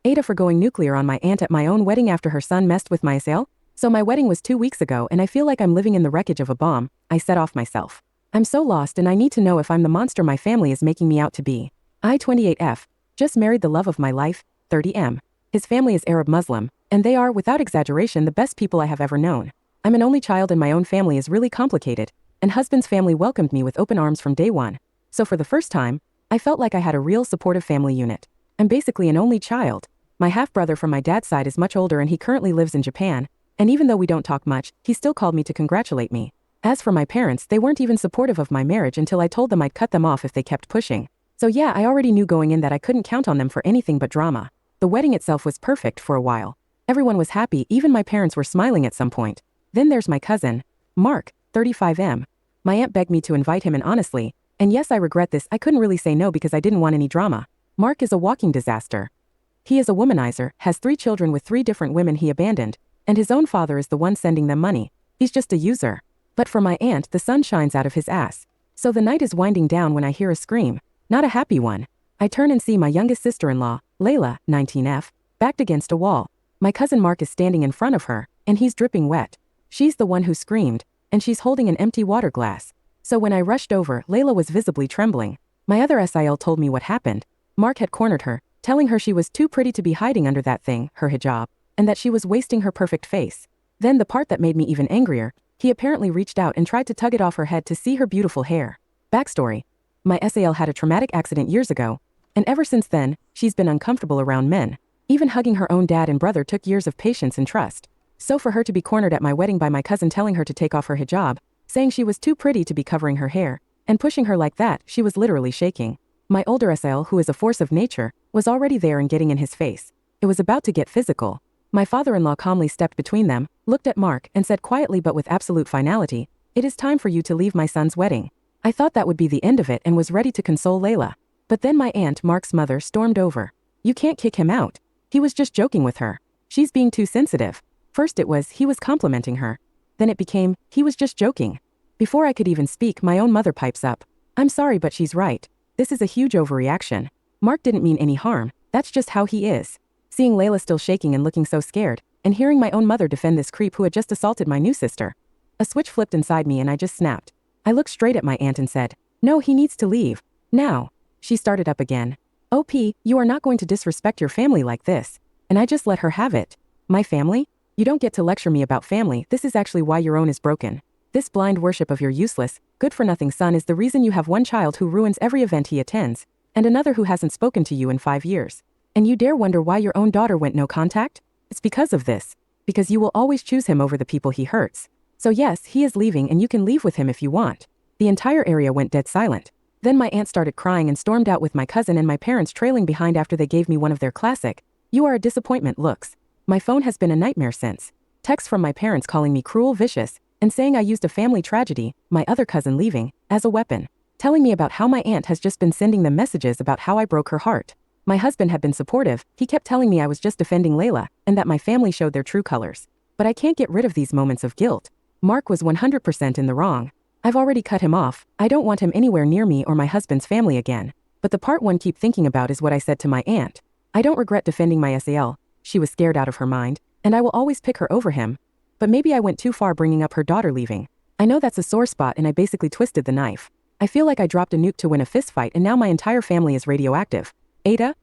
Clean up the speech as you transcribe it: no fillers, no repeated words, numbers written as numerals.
AITA for going nuclear on my aunt at my own wedding after her son messed with my sale? So my wedding was 2 weeks ago and I feel like I'm living in the wreckage of a bomb, I set off myself. I'm so lost and I need to know if I'm the monster my family is making me out to be. I 28F. Just married the love of my life, 30M. His family is Arab Muslim, and they are, without exaggeration, the best people I have ever known. I'm an only child and my own family is really complicated, and husband's family welcomed me with open arms from day one. So for the first time, I felt like I had a real supportive family unit. I'm basically an only child. My half-brother from my dad's side is much older and he currently lives in Japan, and even though we don't talk much, he still called me to congratulate me. As for my parents, they weren't even supportive of my marriage until I told them I'd cut them off if they kept pushing. So yeah, I already knew going in that I couldn't count on them for anything but drama. The wedding itself was perfect for a while. Everyone was happy, even my parents were smiling at some point. Then there's my cousin, Mark, 35M. My aunt begged me to invite him and honestly, and yes I regret this, I couldn't really say no because I didn't want any drama. Mark is a walking disaster. He is a womanizer, has 3 children with 3 different women he abandoned, and his own father is the one sending them money. He's just a user. But for my aunt, the sun shines out of his ass. So the night is winding down when I hear a scream. Not a happy one. I turn and see my youngest sister-in-law, Layla, 19F, backed against a wall. My cousin Mark is standing in front of her, and he's dripping wet. She's the one who screamed, and she's holding an empty water glass. So when I rushed over, Layla was visibly trembling. My other SIL told me what happened. Mark had cornered her, telling her she was too pretty to be hiding under that thing, her hijab, and that she was wasting her perfect face. Then the part that made me even angrier, he apparently reached out and tried to tug it off her head to see her beautiful hair. Backstory. My SAL had a traumatic accident years ago, and ever since then, she's been uncomfortable around men. Even hugging her own dad and brother took years of patience and trust. So for her to be cornered at my wedding by my cousin telling her to take off her hijab, saying she was too pretty to be covering her hair, and pushing her like that, she was literally shaking. My older SAL, who is a force of nature, was already there and getting in his face. It was about to get physical. My father-in-law calmly stepped between them, looked at Mark, and said quietly but with absolute finality, "It is time for you to leave my son's wedding." I thought that would be the end of it and was ready to console Layla. But then my aunt, Mark's mother, stormed over. "You can't kick him out. He was just joking with her. She's being too sensitive." First it was, he was complimenting her. Then it became, he was just joking. Before I could even speak, my own mother pipes up. "I'm sorry but she's right. This is a huge overreaction. Mark didn't mean any harm, that's just how he is." Seeing Layla still shaking and looking so scared, and hearing my own mother defend this creep who had just assaulted my new sister. A switch flipped inside me and I just snapped. I looked straight at my aunt and said, "No, he needs to leave. Now." She started up again. "OP, you are not going to disrespect your family like this." And I just let her have it. "My family? You don't get to lecture me about family, this is actually why your own is broken. This blind worship of your useless, good-for-nothing son is the reason you have one child who ruins every event he attends, and another who hasn't spoken to you in 5 years. And you dare wonder why your own daughter went no contact? It's because of this. Because you will always choose him over the people he hurts. So yes, he is leaving and you can leave with him if you want." The entire area went dead silent. Then my aunt started crying and stormed out with my cousin and my parents trailing behind after they gave me one of their classic, "You are a disappointment" looks. My phone has been a nightmare since. Texts from my parents calling me cruel, vicious, and saying I used a family tragedy, my other cousin leaving, as a weapon. Telling me about how my aunt has just been sending them messages about how I broke her heart. My husband had been supportive, he kept telling me I was just defending Layla, and that my family showed their true colors. But I can't get rid of these moments of guilt. Mark was 100% in the wrong. I've already cut him off, I don't want him anywhere near me or my husband's family again. But the part one keep thinking about is what I said to my aunt. I don't regret defending my SAL, she was scared out of her mind, and I will always pick her over him. But maybe I went too far bringing up her daughter leaving. I know that's a sore spot and I basically twisted the knife. I feel like I dropped a nuke to win a fist fight and now my entire family is radioactive. AITA,